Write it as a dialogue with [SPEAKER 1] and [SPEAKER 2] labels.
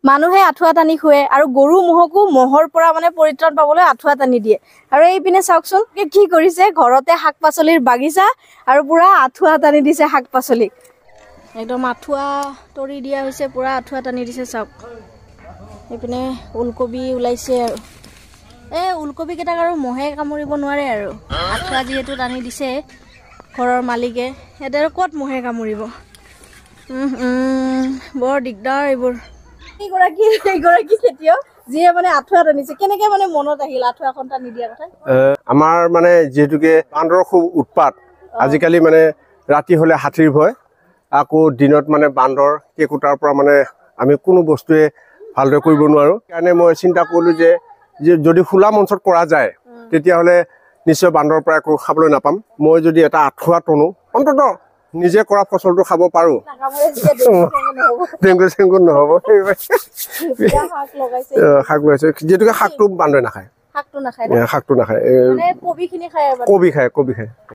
[SPEAKER 1] মানুহে আঁঠুৱা টানি শুৱে আৰু গৰু মহকো মহৰ পৰা মানে পৰিত্ৰাণ পাবলৈ আঁঠুৱা টানি দিয়ে। আৰু এইপিনে চাওকচোন কি কৰিছে, ঘৰতে শাক পাচলিৰ বাগিচা আৰু পুৰা আঁঠুৱা টানি দিছে শাক পাচলিক। একদম আঁঠুৱা তৰি দিয়া হৈছে, পুৰা আঁঠুৱা টানি দিছে চাওক। এইপিনে ওলকবি ওলাইছে আৰু এই ওলকবি কেইটাক আৰু মহে কামুৰিব নোৱাৰে আৰু আঁঠুৱা যিহেতু টানি দিছে ঘৰৰ মালিকে, ইয়াতে আৰু ক'ত মহে কামুৰিব। বৰ দিগদাৰ এইবোৰ। এইগৰাকী খেতিয়ক যিয়ে মানে আঁঠুৱা টানিছে, কেনেকে মানে মনত আহিল আঁঠুৱাখন টানি দিয়াৰ কথা?
[SPEAKER 2] আমাৰ মানে যিহেতুকে বান্দৰৰ খুব উৎপাত, আজিকালি মানে ৰাতি হলে হাতীৰ ভয়, আকৌ দিনত মানে বান্দৰ কেঁকুটাৰ পৰা মানে আমি কোনো বস্তুৱে ভালদৰে কৰিব নোৱাৰো। সেইকাৰণে মই চিন্তা কৰিলো যে যদি খোলা মঞ্চত কৰা যায় তেতিয়াহ'লে নিশ্চয় বান্দৰৰ পৰা একো খাবলৈ নাপাম। মই যদি এটা আঁঠুৱা টনো অন্তত নিজে কৰা ফচলটো খাব পাৰো, ডেংগু চেংগু নহ'ব। শাক লগাইছে, যিহেতুকে শাকটো বান্দৰে নাখায়, শাকটো নাখায়, কবি খায়।